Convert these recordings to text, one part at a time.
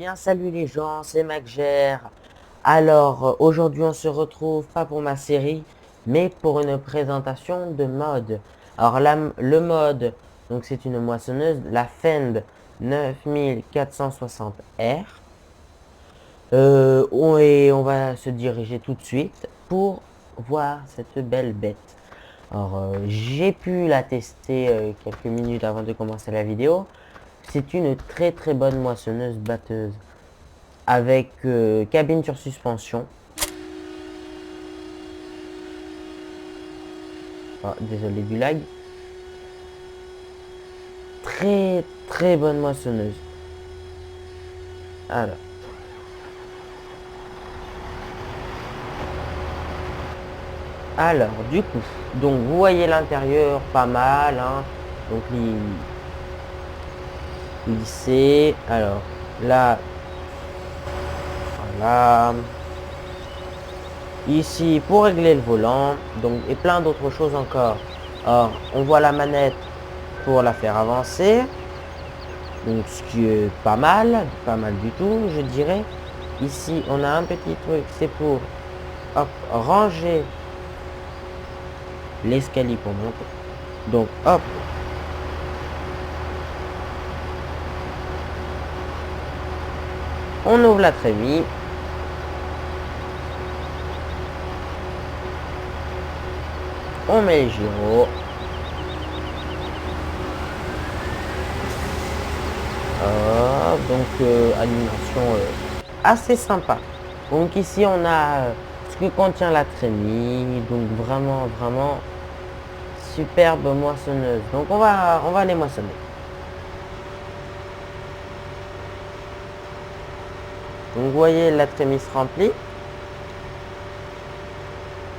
bien, salut les gens, c'est Macger. Alors, aujourd'hui, on se retrouve pas pour ma série, mais pour une présentation de mode. Alors, le mode, donc c'est une moissonneuse, la Fend 9460R. Et on va se diriger tout de suite pour voir cette belle bête. Alors, j'ai pu la tester quelques minutes avant de commencer la vidéo. C'est une très très bonne moissonneuse batteuse avec cabine sur suspension. Oh, désolé du lag. Très très bonne moissonneuse. Alors, du coup, donc vous voyez l'intérieur pas mal, hein. Donc lissé. Alors là, voilà. Ici pour régler le volant, donc et plein d'autres choses encore. Or, on voit la manette pour la faire avancer. Donc ce qui est pas mal du tout, je dirais. Ici, on a un petit truc, c'est pour hop, ranger l'escalier pour monter. Donc hop, on ouvre la trémie. On met les gyros. Donc animation assez sympa. Donc ici on a ce que contient la trémie. Donc vraiment superbe moissonneuse. Donc on va les moissonner. Donc vous voyez la trémie se remplit.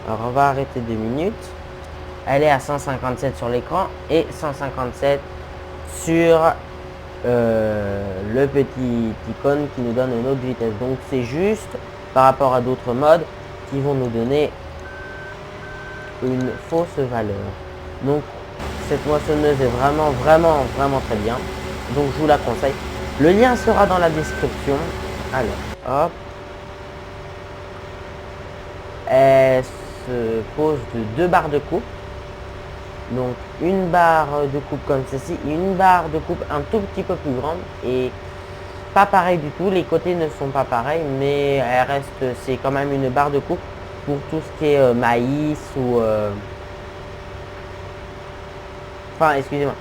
Alors on va arrêter 2 minutes. Elle est à 157 sur l'écran et 157 sur le petit icône qui nous donne une autre vitesse. Donc c'est juste par rapport à d'autres modes qui vont nous donner une fausse valeur. Donc cette moissonneuse est vraiment très bien. Donc je vous la conseille. Le lien sera dans la description. Alors hop. Elle se pose de 2 barres de coupe. Donc une barre de coupe comme ceci et une barre de coupe un tout petit peu plus grande et pas pareil du tout, les côtés ne sont pas pareils mais elle reste, c'est quand même une barre de coupe pour tout ce qui est maïs ou enfin excusez-moi,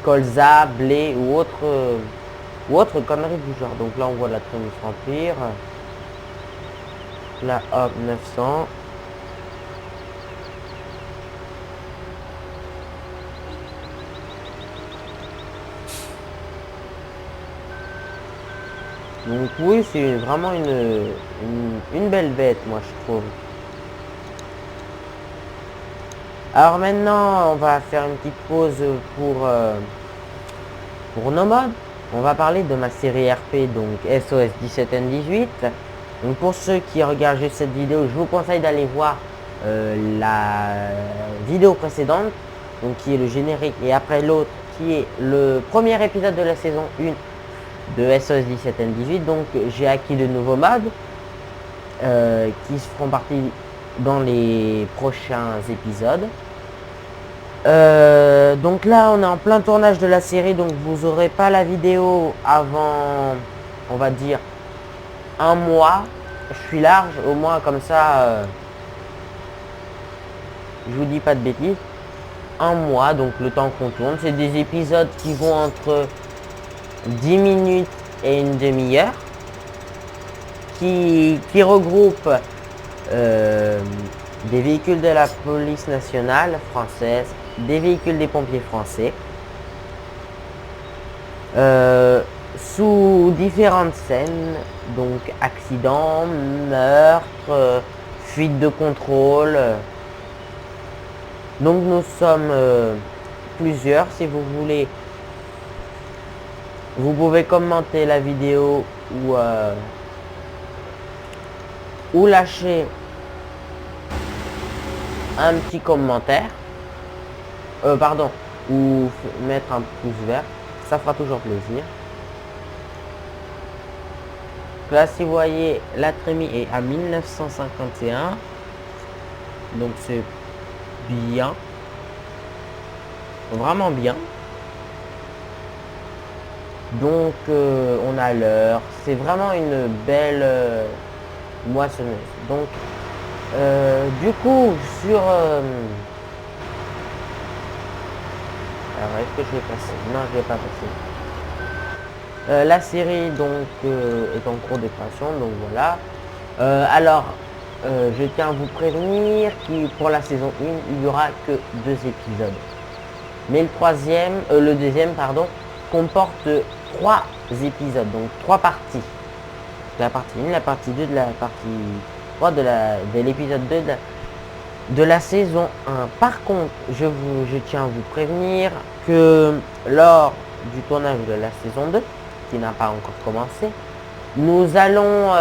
colza, blé ou autre connerie du genre. Donc là on voit la trémie se remplir, là hop 900. Donc oui, c'est vraiment une belle bête, moi je trouve. Alors maintenant, on va faire une petite pause pour nos modes. On va parler de ma série RP, donc SOS 17N18. Donc pour ceux qui regardent juste cette vidéo, je vous conseille d'aller voir la vidéo précédente, donc qui est le générique, et après l'autre, qui est le premier épisode de la saison 1 de SOS 17N18. Donc j'ai acquis de nouveaux modes qui feront partie dans les prochains épisodes. Donc là on est en plein tournage de la série, donc vous aurez pas la vidéo avant, on va dire, un mois. Je suis large, au moins comme ça je vous dis pas de bêtises. Un mois, donc le temps qu'on tourne. C'est des épisodes qui vont entre 10 minutes et une demi-heure, qui regroupent des véhicules de la police nationale française, des véhicules des pompiers français, sous différentes scènes, donc accidents, meurtres, fuite de contrôle. Donc nous sommes plusieurs. Si vous voulez, vous pouvez commenter la vidéo ou lâcher un petit commentaire, pardon, ou mettre un pouce vert, ça fera toujours plaisir. là, si vous voyez, la trémie est à 1951. Donc c'est bien. Vraiment bien. Donc on a l'heure. C'est vraiment une belle moissonneuse. Donc du coup sur... alors est-ce que je vais passer? Non, je vais pas passer. La série donc est en cours de création, donc voilà. Alors je tiens à vous prévenir que pour la saison 1 il n'y aura que 2 épisodes, mais le deuxième pardon, comporte 3 épisodes, donc 3 parties. La partie 1, la partie 2 de la partie 3 de l'épisode 2 de la saison 1. Par contre, je tiens à vous prévenir que lors du tournage de la saison 2, qui n'a pas encore commencé, nous allons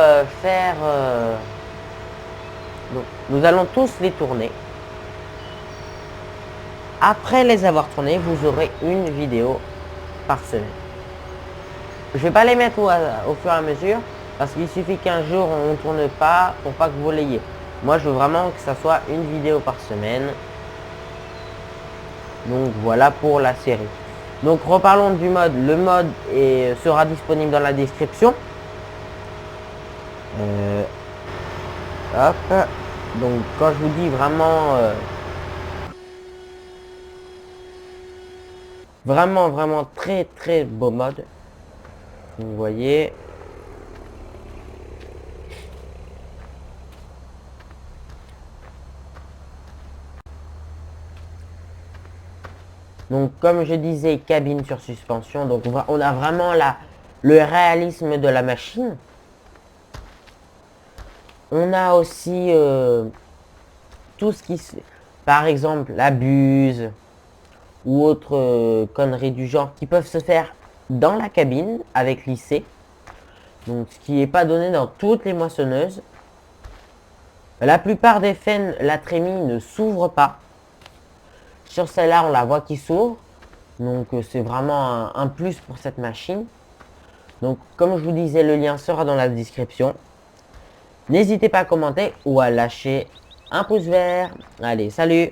nous allons tous les tourner. Après les avoir tournés, vous aurez une vidéo par semaine. Je vais pas les mettre au fur et à mesure, parce qu'il suffit qu'un jour on ne tourne pas pour pas que vous l'ayez. Moi je veux vraiment que ça soit une vidéo par semaine. Donc voilà pour la série. Donc reparlons du mode. Le mode sera disponible dans la description. Hop. Donc quand je vous dis vraiment vraiment très beau mode. Vous voyez. Donc comme je disais, cabine sur suspension. Donc on a vraiment le réalisme de la machine. On a aussi tout ce qui, par exemple, la buse ou autres conneries du genre qui peuvent se faire dans la cabine avec lissé. Donc ce qui n'est pas donné dans toutes les moissonneuses. La plupart des faines, la trémie ne s'ouvre pas. Sur celle-là, on la voit qui s'ouvre. Donc c'est vraiment un plus pour cette machine. Donc comme je vous disais, le lien sera dans la description. N'hésitez pas à commenter ou à lâcher un pouce vert. Allez, salut!